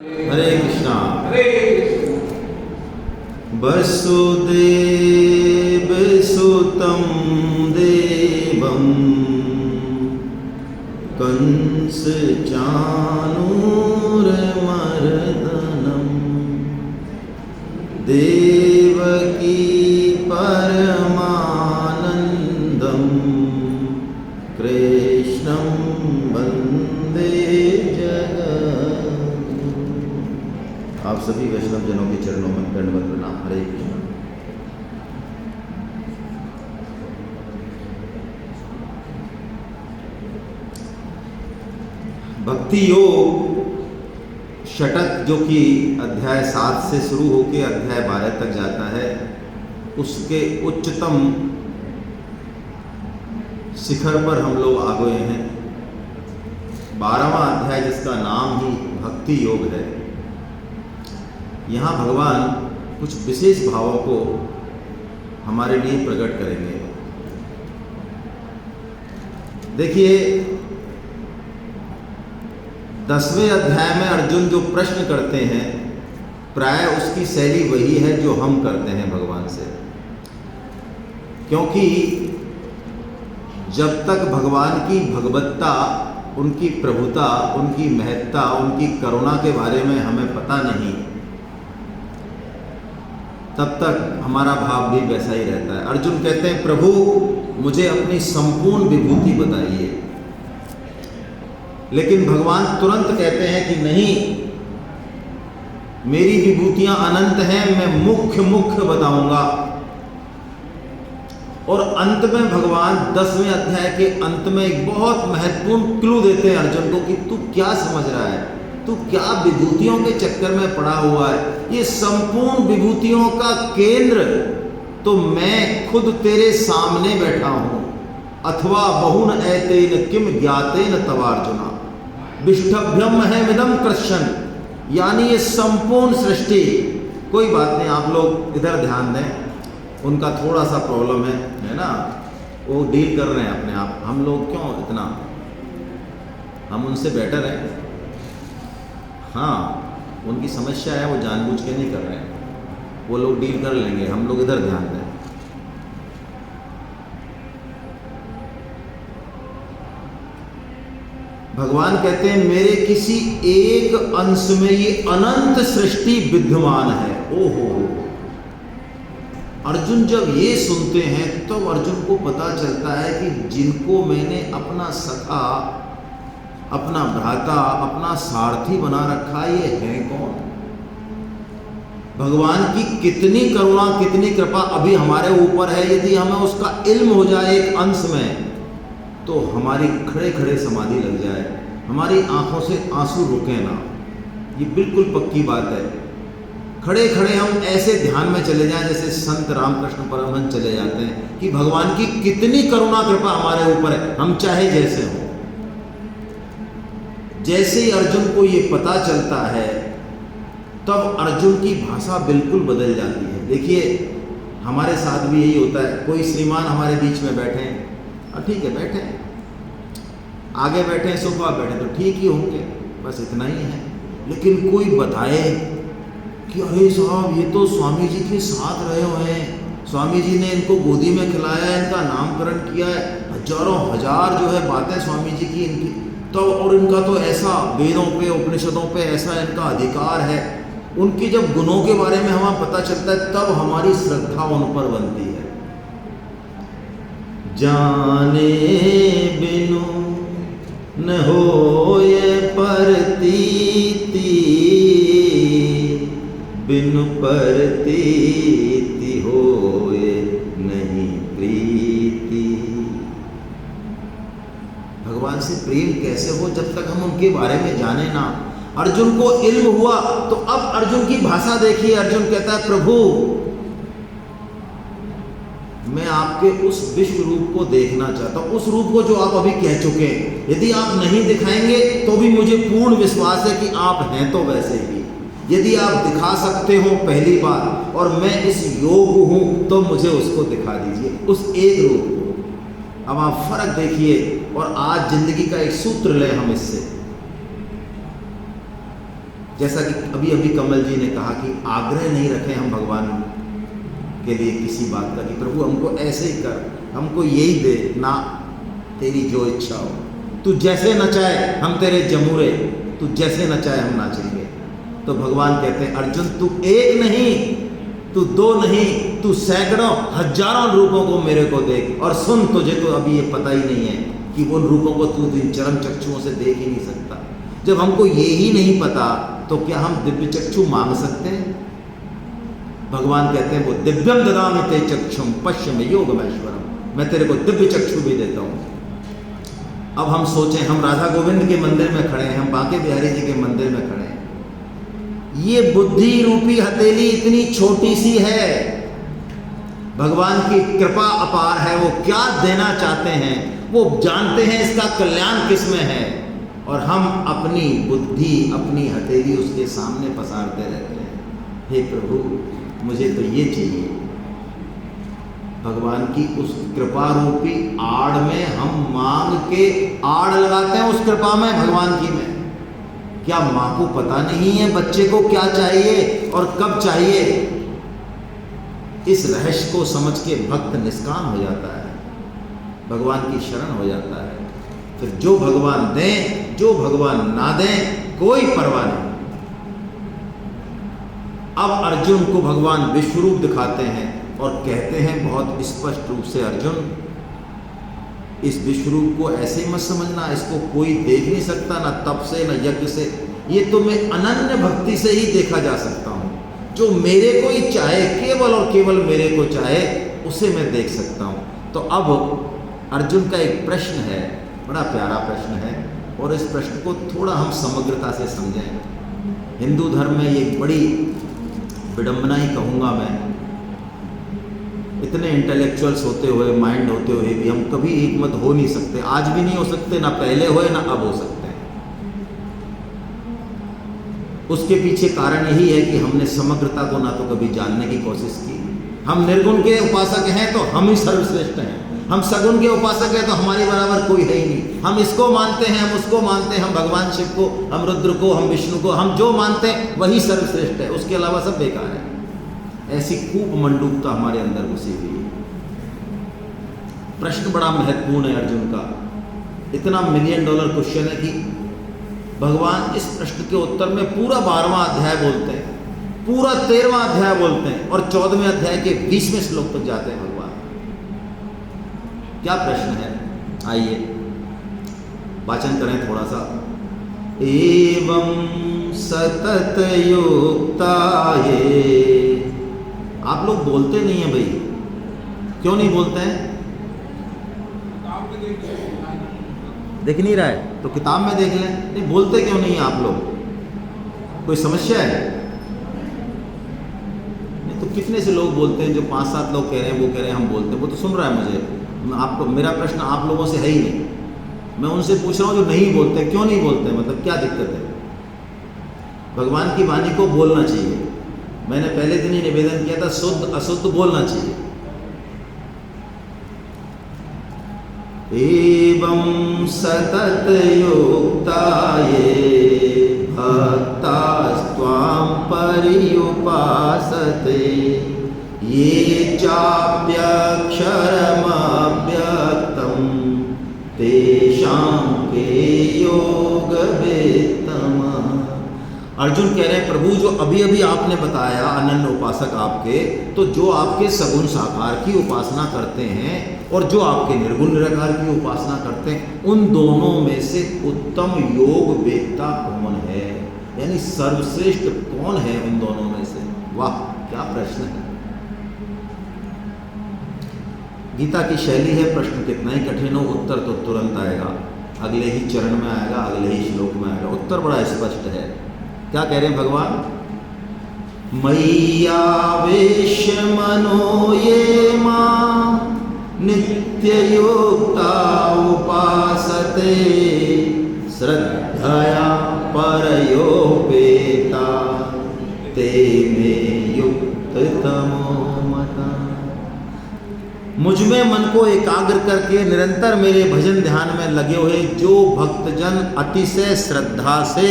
हरे कृष्णा। हरे कृष्ण। वसुदेव सुतं देवं कंस चाणूरमर्दनं देवकी परमानन्दं कृष्णं वन्दे जगत्। आप सभी वैष्णव जनों के चरणों में दंडवत प्रणाम। हरे कृष्ण। भक्ति योग षटक जो कि अध्याय 7 से शुरू होकर अध्याय 12 तक जाता है, उसके उच्चतम शिखर पर हम लोग आ गए हैं। 12वां अध्याय जिसका नाम ही भक्ति योग है, यहाँ भगवान कुछ विशेष भावों को हमारे लिए प्रकट करेंगे। देखिए, 10वें अध्याय में अर्जुन जो प्रश्न करते हैं, प्राय उसकी शैली वही है जो हम करते हैं भगवान से। क्योंकि जब तक भगवान की भगवत्ता, उनकी प्रभुता, उनकी महत्ता, उनकी करुणा के बारे में हमें पता नहीं, तब तक हमारा भाव भी वैसा ही रहता है। अर्जुन कहते हैं, प्रभु मुझे अपनी संपूर्ण विभूति बताइए। लेकिन भगवान तुरंत कहते हैं कि नहीं, मेरी विभूतियां अनंत हैं, मैं मुख्य मुख्य बताऊंगा। और अंत में भगवान 10वें अध्याय के अंत में एक बहुत महत्वपूर्ण क्लू देते हैं अर्जुन को कि तू क्या समझ रहा है, तू क्या विभूतियों के चक्कर में पड़ा हुआ है। ये संपूर्ण विभूतियों का केंद्र तो मैं खुद तेरे सामने बैठा हूं। अथवा बहुन एतेन किम ज्ञातेन तवार्जुना विष्टभ्यम है मिदम कृष्ण। यानी ये संपूर्ण सृष्टि, कोई बात नहीं, आप लोग इधर ध्यान दें, उनका थोड़ा सा प्रॉब्लम है ना, वो डील कर रहे हैं अपने आप। हम लोग क्यों इतना, हम उनसे बेटर हैं। हाँ, उनकी समस्या है, वो जानबूझ के नहीं कर रहे हैं, वो लोग डील कर लेंगे, हम लोग इधर ध्यान दें। भगवान कहते हैं, मेरे किसी एक अंश में ये अनंत सृष्टि विद्यमान है। ओहो, अर्जुन जब ये सुनते हैं तो अर्जुन को पता चलता है कि जिनको मैंने अपना सखा, अपना भ्राता, अपना सारथी बना रखा, ये है कौन। भगवान की कितनी करुणा, कितनी कृपा अभी हमारे ऊपर है। यदि हमें उसका इल्म हो जाए एक अंश में, तो हमारी खड़े खड़े समाधि लग जाए, हमारी आंखों से आंसू रुके ना। ये बिल्कुल पक्की बात है। खड़े खड़े हम ऐसे ध्यान में चले जाएं जैसे संत रामकृष्ण परमहंस चले जाते हैं कि भगवान की कितनी करुणा कृपा हमारे ऊपर है, हम चाहे जैसे हों। जैसे ही अर्जुन को ये पता चलता है, तब अर्जुन की भाषा बिल्कुल बदल जाती है। देखिए, हमारे साथ भी यही होता है। कोई श्रीमान हमारे बीच में बैठे हैं, ठीक है बैठे, आगे बैठे, सुबह बैठे तो ठीक ही होंगे, बस इतना ही है। लेकिन कोई बताए कि अरे साहब, ये तो स्वामी जी के साथ रहे हुए हैं, स्वामी जी ने इनको गोदी में खिलाया, इनका नामकरण किया है, हजारों हजार जो है बातें स्वामी जी की इनकी, तो और इनका तो ऐसा वेदों पे, उपनिषदों पे ऐसा इनका अधिकार है। उनकी जब गुणों के बारे में हमें पता चलता है, तब हमारी श्रद्धा उन पर बनती है। जाने बिनु न होए प्रतीति, बिनु प्रतीति होए नहीं प्रीति। भगवान से प्रेम कैसे हो जब तक हम उनके बारे में जाने ना। अर्जुन को इल्म हुआ तो अब अर्जुन की भाषा देखिए। अर्जुन कहता है, प्रभु मैं आपके उस विश्व रूप को देखना चाहता हूं, उस रूप को जो आप अभी कह चुके हैं। यदि आप नहीं दिखाएंगे तो भी मुझे पूर्ण विश्वास है कि आप हैं तो वैसे ही। यदि आप दिखा सकते हो पहली बार, और मैं इस योग हूं, तो मुझे उसको दिखा दीजिए, उस एक रूप को। अब आप फर्क देखिए, और आज जिंदगी का एक सूत्र लें हम इससे। जैसा कि अभी अभी कमल जी ने कहा कि आग्रह नहीं रखें हम भगवान के लिए किसी बात का कि प्रभु हमको ऐसे ही कर, हमको यही दे ना, तेरी जो इच्छा हो, तू जैसे नचाए हम तेरे जमूरे, तू जैसे नचाए हम नाचेंगे। तो भगवान कहते हैं अर्जुन तू एक नहीं, तू दो नहीं, तू सैकड़ों हजारों रूपों को मेरे को देख और सुन। तुझे तो अभी ये पता ही नहीं है कि उन रूपों को तू इन चरम चक्षुओं से देख ही नहीं सकता। जब हमको ये ही नहीं पता तो क्या हम दिव्य चक्षु मांग सकते हैं? भगवान कहते हैं वो दिव्यम ददामि ते चक्षुम पश्यमे योगमैश्वरम, मैं तेरे को दिव्य चक्षु भी देता हूँ। अब हम सोचें, हम राधा गोविंद के मंदिर में खड़े हैं, हम बांके बिहारी जी के मंदिर में खड़े हैं, ये बुद्धि रूपी हथेली इतनी छोटी सी है, भगवान की कृपा अपार है, वो क्या देना चाहते हैं वो जानते हैं, इसका कल्याण किस में है, और हम अपनी बुद्धि अपनी हथेली उसके सामने पसारते रहते हैं। हे प्रभु मुझे तो ये चाहिए। भगवान की उस कृपा रूपी आड़ में हम मांग के आड़ लगाते हैं उस कृपा में, भगवान की में। क्या माँ को पता नहीं है बच्चे को क्या चाहिए और कब चाहिए? इस रहस्य को समझ के भक्त निष्काम हो जाता है, भगवान की शरण हो जाता है। फिर जो भगवान दें जो भगवान ना दें कोई परवाह नहीं। अब अर्जुन को भगवान विश्वरूप दिखाते हैं और कहते हैं बहुत स्पष्ट रूप से, अर्जुन इस विश्वरूप को ऐसे ही मत समझना, इसको कोई देख नहीं सकता, ना तप से ना यज्ञ से, ये तो मैं अनन्य भक्ति से ही देखा जा सकता हूँ। जो मेरे को ही चाहे, केवल और केवल मेरे को चाहे, उसे मैं देख सकता हूँ। तो अब अर्जुन का एक प्रश्न है, बड़ा प्यारा प्रश्न है, और इस प्रश्न को थोड़ा हम समग्रता से समझें। हिंदू धर्म में ये बड़ी विडंबना ही कहूँगा मैं, इतने इंटेलेक्चुअल्स होते हुए, माइंड होते हुए भी हम कभी एक मत हो नहीं सकते, आज भी नहीं हो सकते, ना पहले हुए ना अब हो सकते हैं। उसके पीछे कारण यही है कि हमने समग्रता को ना तो कभी जानने की कोशिश की। हम निर्गुण के उपासक हैं तो हम ही सर्वश्रेष्ठ हैं, हम सगुण के उपासक हैं तो हमारे बराबर कोई है ही नहीं। हम इसको मानते हैं, हम उसको मानते हैं, हम भगवान शिव को, हम रुद्र को, हम विष्णु को, हम जो मानते हैं वही सर्वश्रेष्ठ है, उसके अलावा सब बेकार है। ऐसी खूब मंडूकता हमारे अंदर घुसी हुई है। प्रश्न बड़ा महत्वपूर्ण है अर्जुन का, इतना $1 मिलियन क्वेश्चन है कि भगवान इस प्रश्न के उत्तर में पूरा 12वां अध्याय बोलते हैं, पूरा 13वां अध्याय बोलते हैं, और 14वें अध्याय के 20वें श्लोक तक जाते हैं भगवान। क्या प्रश्न है, आइए वाचन करें थोड़ा सा। एवं सतत युक्ताये, आप लोग बोलते नहीं हैं भाई, क्यों नहीं बोलते हैं? देख नहीं रहा है तो किताब में देख लें। नहीं बोलते क्यों नहीं हैं आप लोग? कोई समस्या है? नहीं तो कितने से लोग बोलते हैं, जो 5-7 लोग कह रहे हैं वो कह रहे हैं हम बोलते हैं, वो तो सुन रहा है मुझे। आपको मेरा प्रश्न आप लोगों से है ही नहीं, मैं उनसे पूछ रहा हूँ जो नहीं बोलते, क्यों नहीं बोलते, मतलब क्या दिक्कत है? भगवान की वाणी को बोलना चाहिए। मैंने पहले दिन ही निवेदन किया था, शुद्ध अशुद्ध बोलना चाहिए। एवं सतत युक्ताये भक्तास्त्वां पर्युपासते ये चाप्यक्षरमव्यक्तं तेषां के योगवेत्तमः। अर्जुन कह रहे हैं प्रभु जो अभी अभी आपने बताया अनन्य उपासक आपके, तो जो आपके सगुण साकार की उपासना करते हैं और जो आपके निर्गुण निराकार की उपासना करते हैं, उन दोनों में से उत्तम योग वेत्ता कौन है, यानी सर्वश्रेष्ठ कौन है उन दोनों में से? वाह क्या प्रश्न है। गीता की शैली है, प्रश्न कितना ही कठिन हो उत्तर तो तुरंत आएगा, अगले ही चरण में आएगा, अगले ही श्लोक में आएगा। उत्तर बड़ा स्पष्ट है। क्या कह रहे हैं भगवान? मय्यावेश्य मनो ये मां नित्ययुक्ता उपासते श्रद्धया परयोपेता ते मे युक्ततमो मता। मुझ में मन को एकाग्र करके निरंतर मेरे भजन ध्यान में लगे हुए जो भक्तजन अतिशय श्रद्धा से